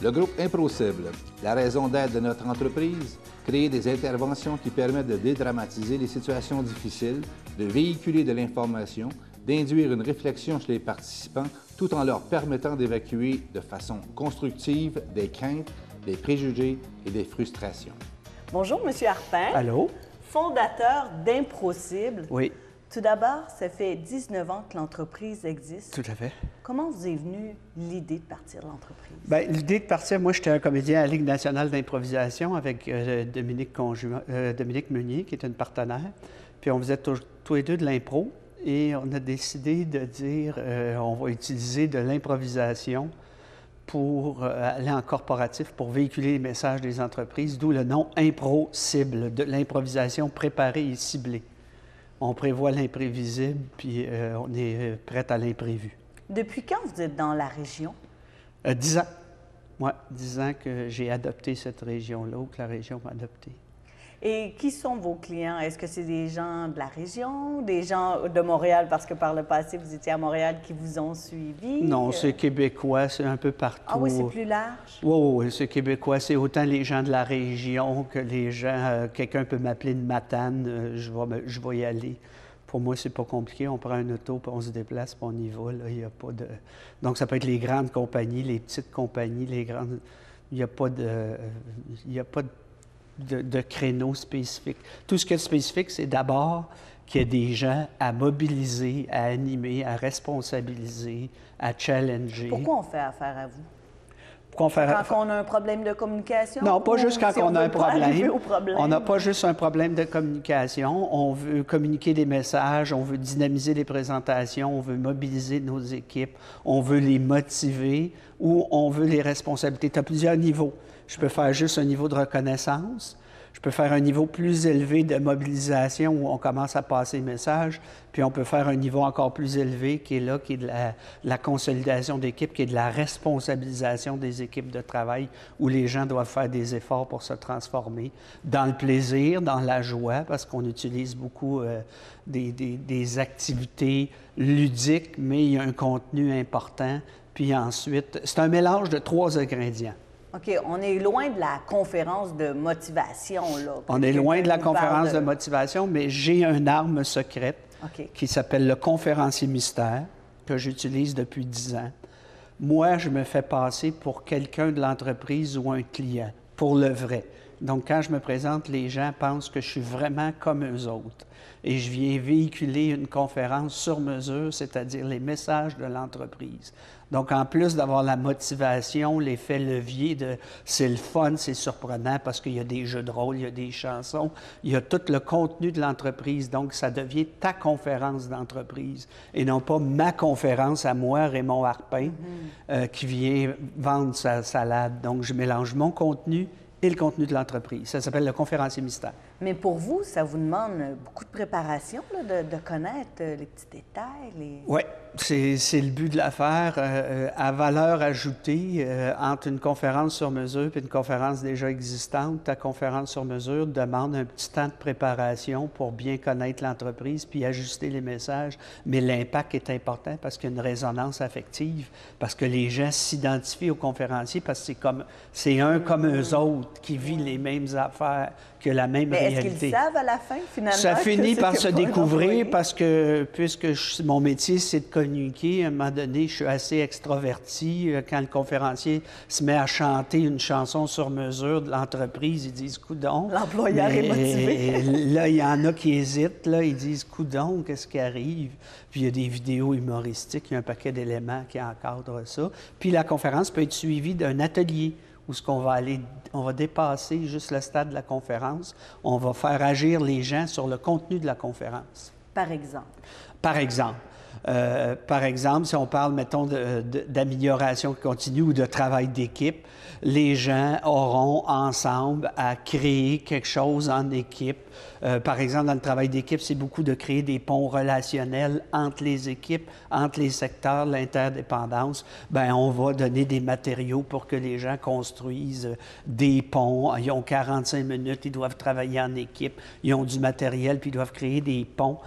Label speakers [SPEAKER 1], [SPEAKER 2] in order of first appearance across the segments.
[SPEAKER 1] Le groupe ImproCible, la raison d'être de notre entreprise, créer des interventions qui permettent de dédramatiser les situations difficiles, de véhiculer de l'information, d'induire une réflexion chez les participants, tout en leur permettant d'évacuer de façon constructive des craintes, des préjugés et des frustrations.
[SPEAKER 2] Bonjour, M. Harpin.
[SPEAKER 3] Allô?
[SPEAKER 2] Fondateur d'ImproCible.
[SPEAKER 3] Oui.
[SPEAKER 2] Tout d'abord, ça fait 19 ans que l'entreprise existe.
[SPEAKER 3] Tout à fait.
[SPEAKER 2] Comment vous est venue l'idée de partir de l'entreprise?
[SPEAKER 3] Bien, l'idée de partir, moi, j'étais un comédien à la Ligue nationale d'improvisation avec Dominique Meunier, qui est une partenaire. Puis on faisait tous les deux de l'impro et on a décidé de dire on va utiliser de l'improvisation pour aller en corporatif, pour véhiculer les messages des entreprises, d'où le nom ImproCible, de l'improvisation préparée et ciblée. On prévoit l'imprévisible, puis on est prêt à l'imprévu.
[SPEAKER 2] Depuis quand vous êtes dans la région?
[SPEAKER 3] 10 ans. Oui, 10 ans que j'ai adopté cette région-là, ou que la région m'a adopté.
[SPEAKER 2] Et qui sont vos clients? Est-ce que c'est des gens de la région, des gens de Montréal, parce que par le passé, vous étiez à Montréal, qui vous ont suivi?
[SPEAKER 3] Non, c'est québécois, c'est un peu partout.
[SPEAKER 2] Ah oui, c'est plus large?
[SPEAKER 3] Oui, c'est québécois. C'est autant les gens de la région que les gens... quelqu'un peut m'appeler de Matane, je vais y aller. Pour moi, c'est pas compliqué. On prend un auto, puis on se déplace, puis on y va. Là. Il y a pas de... Donc, ça peut être les grandes compagnies, les petites compagnies, les grandes... Il n'y a pas de créneau spécifique. Tout ce qui est spécifique, c'est d'abord qu'il y ait des gens à mobiliser, à animer, à responsabiliser, à challenger.
[SPEAKER 2] Pourquoi on fait affaire à vous?
[SPEAKER 3] Quand
[SPEAKER 2] on a un problème de communication?
[SPEAKER 3] Non, pas juste quand on a un problème. On n'a pas juste un problème de communication. On veut communiquer des messages, on veut dynamiser les présentations, on veut mobiliser nos équipes, on veut les motiver ou on veut les responsabiliser. Tu as plusieurs niveaux. Je peux faire juste un niveau de reconnaissance. Je peux faire un niveau plus élevé de mobilisation où on commence à passer le message, puis on peut faire un niveau encore plus élevé qui est là, qui est de la consolidation d'équipe, qui est de la responsabilisation des équipes de travail où les gens doivent faire des efforts pour se transformer dans le plaisir, dans la joie, parce qu'on utilise beaucoup des activités ludiques, mais il y a un contenu important. Puis ensuite, c'est un mélange de 3 ingrédients.
[SPEAKER 2] OK, on est loin de la conférence de motivation, là.
[SPEAKER 3] On est loin de la conférence de motivation, mais j'ai une arme secrète qui s'appelle le conférencier mystère, que j'utilise depuis 10 ans. Moi, je me fais passer pour quelqu'un de l'entreprise ou un client, pour le vrai. Donc, quand je me présente, les gens pensent que je suis vraiment comme eux autres. Et je viens véhiculer une conférence sur mesure, c'est-à-dire les messages de l'entreprise. Donc, en plus d'avoir la motivation, l'effet levier de c'est le fun, c'est surprenant parce qu'il y a des jeux de rôle, il y a des chansons, il y a tout le contenu de l'entreprise. Donc, ça devient ta conférence d'entreprise et non pas ma conférence à moi, Raymond Harpin, qui vient vendre sa salade. Donc, je mélange mon contenu et le contenu de l'entreprise. Ça s'appelle le conférencier mystère.
[SPEAKER 2] Mais pour vous, ça vous demande beaucoup de préparation, là, de connaître les petits détails?
[SPEAKER 3] Oui, c'est le but de l'affaire. À valeur ajoutée, entre une conférence sur mesure et une conférence déjà existante, ta conférence sur mesure demande un petit temps de préparation pour bien connaître l'entreprise puis ajuster les messages. Mais l'impact est important parce qu'il y a une résonance affective, parce que les gens s'identifient aux conférenciers parce que c'est un comme eux autres qui vit les mêmes affaires, que la même réalité.
[SPEAKER 2] Est-ce qu'ils savent à la fin, finalement?
[SPEAKER 3] Ça finit par se découvrir parce que, puisque mon métier, c'est de communiquer, à un moment donné, je suis assez extraverti. Quand le conférencier se met à chanter une chanson sur mesure de l'entreprise, ils disent « Coudon ».
[SPEAKER 2] L'employeur est motivé.
[SPEAKER 3] Là, il y en a qui hésitent, là, ils disent « Coudon, qu'est-ce qui arrive? » Puis il y a des vidéos humoristiques, il y a un paquet d'éléments qui encadrent ça. Puis la conférence peut être suivie d'un atelier où on va dépasser juste le stade de la conférence. On va faire agir les gens sur le contenu de la conférence.
[SPEAKER 2] Par exemple?
[SPEAKER 3] Par exemple. Par exemple, si on parle, mettons, d'amélioration continue ou de travail d'équipe, les gens auront ensemble à créer quelque chose en équipe. Par exemple, dans le travail d'équipe, c'est beaucoup de créer des ponts relationnels entre les équipes, entre les secteurs, l'interdépendance. Bien, on va donner des matériaux pour que les gens construisent des ponts. Ils ont 45 minutes, ils doivent travailler en équipe, ils ont du matériel, puis ils doivent créer des ponts.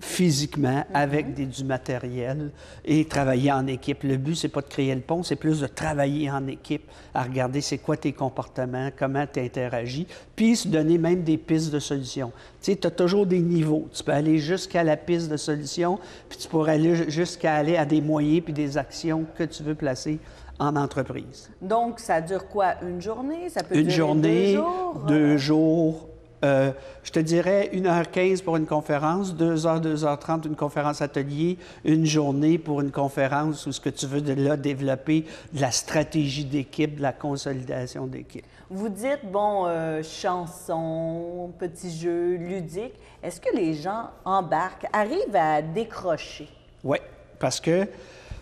[SPEAKER 3] physiquement, avec du matériel et travailler en équipe. Le but, c'est pas de créer le pont, c'est plus de travailler en équipe, à regarder c'est quoi tes comportements, comment tu interagis, puis se donner même des pistes de solutions. Tu sais, tu as toujours des niveaux. Tu peux aller jusqu'à la piste de solution, puis tu pourrais aller jusqu'à aller à des moyens puis des actions que tu veux placer en entreprise.
[SPEAKER 2] Donc, ça dure quoi? Une journée? Ça peut
[SPEAKER 3] Une
[SPEAKER 2] durer
[SPEAKER 3] journée,
[SPEAKER 2] 2 jours?
[SPEAKER 3] 2 jours. Je te dirais 1h15 pour une conférence, 2h, 2h30 une conférence atelier, une journée pour une conférence où ce que tu veux là développer de la stratégie d'équipe, de la consolidation d'équipe.
[SPEAKER 2] Vous dites, bon, chansons, petits jeux, ludiques. Est-ce que les gens embarquent, arrivent à décrocher?
[SPEAKER 3] Oui, parce que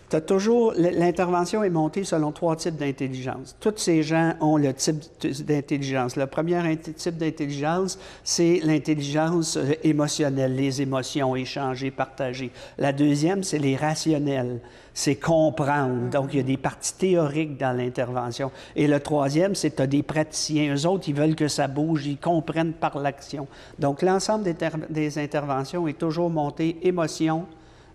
[SPEAKER 3] t'as toujours, l'intervention est montée selon 3 types d'intelligence. Tous ces gens ont le type d'intelligence. Le premier type d'intelligence, c'est l'intelligence émotionnelle, les émotions échangées, partagées. La deuxième, c'est les rationnels, c'est comprendre. Donc, il y a des parties théoriques dans l'intervention. Et le troisième, c'est tu as des praticiens. Eux autres, ils veulent que ça bouge, ils comprennent par l'action. Donc, l'ensemble des interventions est toujours monté émotion,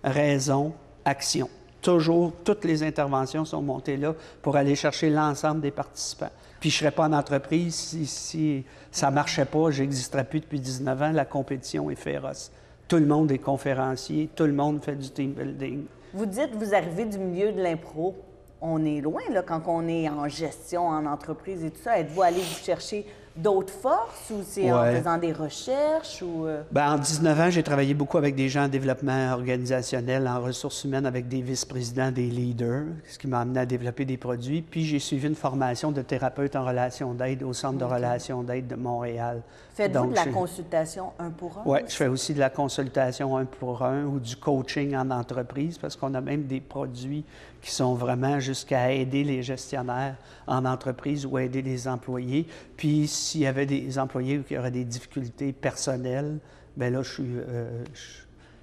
[SPEAKER 3] raison, action. Toujours, toutes les interventions sont montées là pour aller chercher l'ensemble des participants. Puis je ne serais pas en entreprise si ça ne marchait pas, j'existerais plus depuis 19 ans, la compétition est féroce. Tout le monde est conférencier, tout le monde fait du team building.
[SPEAKER 2] Vous dites, vous arrivez du milieu de l'impro. On est loin, là, quand on est en gestion, en entreprise et tout ça. Êtes-vous allé vous chercher d'autres forces ou c'est en faisant des recherches? Ou
[SPEAKER 3] Bien, en 19 ans, j'ai travaillé beaucoup avec des gens en développement organisationnel, en ressources humaines, avec des vice-présidents, des leaders, ce qui m'a amené à développer des produits. Puis j'ai suivi une formation de thérapeute en relation d'aide au Centre de relation d'aide de Montréal.
[SPEAKER 2] Faites-vous de la consultation 1 pour 1?
[SPEAKER 3] Oui, je fais aussi de la consultation 1 pour 1 ou du coaching en entreprise parce qu'on a même des produits qui sont vraiment jusqu'à aider les gestionnaires en entreprise ou aider les employés. Puis s'il y avait des employés qui auraient des difficultés personnelles, bien là, je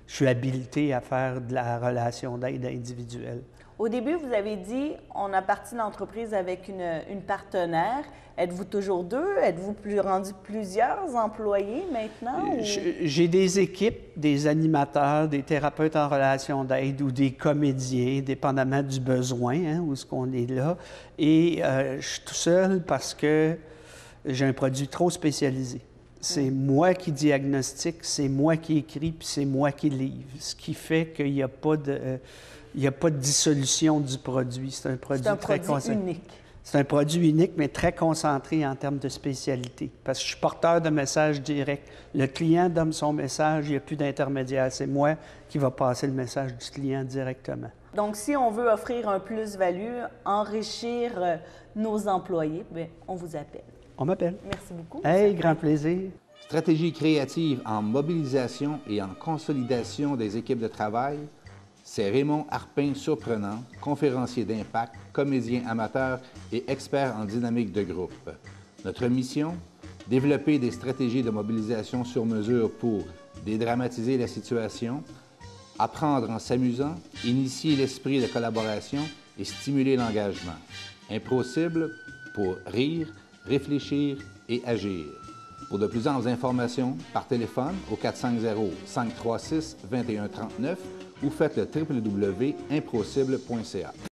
[SPEAKER 3] suis habilité à faire de la relation d'aide individuelle.
[SPEAKER 2] Au début, vous avez dit, on a parti l'entreprise avec une partenaire. Êtes-vous toujours 2? Êtes-vous rendu plusieurs employés maintenant? Ou...
[SPEAKER 3] J'ai des équipes, des animateurs, des thérapeutes en relation d'aide ou des comédiens, dépendamment du besoin, hein, où est-ce qu'on est là. Et je suis tout seul parce que j'ai un produit trop spécialisé. C'est moi qui diagnostique, c'est moi qui écris, puis c'est moi qui livre. Ce qui fait qu'il n'y a pas de... Il n'y a pas de dissolution du produit. C'est un produit très concentré.
[SPEAKER 2] Unique.
[SPEAKER 3] C'est un produit unique, mais très concentré en termes de spécialité. Parce que je suis porteur de messages directs. Le client donne son message, il n'y a plus d'intermédiaire. C'est moi qui va passer le message du client directement.
[SPEAKER 2] Donc, si on veut offrir un plus-value, enrichir nos employés, bien, on vous appelle.
[SPEAKER 3] On m'appelle.
[SPEAKER 2] Merci beaucoup.
[SPEAKER 3] Hey, grand plaisir.
[SPEAKER 1] Stratégie créative en mobilisation et en consolidation des équipes de travail. C'est Raymond Harpin-Surprenant, conférencier d'impact, comédien amateur et expert en dynamique de groupe. Notre mission? Développer des stratégies de mobilisation sur mesure pour dédramatiser la situation, apprendre en s'amusant, initier l'esprit de collaboration et stimuler l'engagement. Improcible pour rire, réfléchir et agir. Pour de plus amples informations, par téléphone au 450-536-2139 ou faites le www.improcible.ca.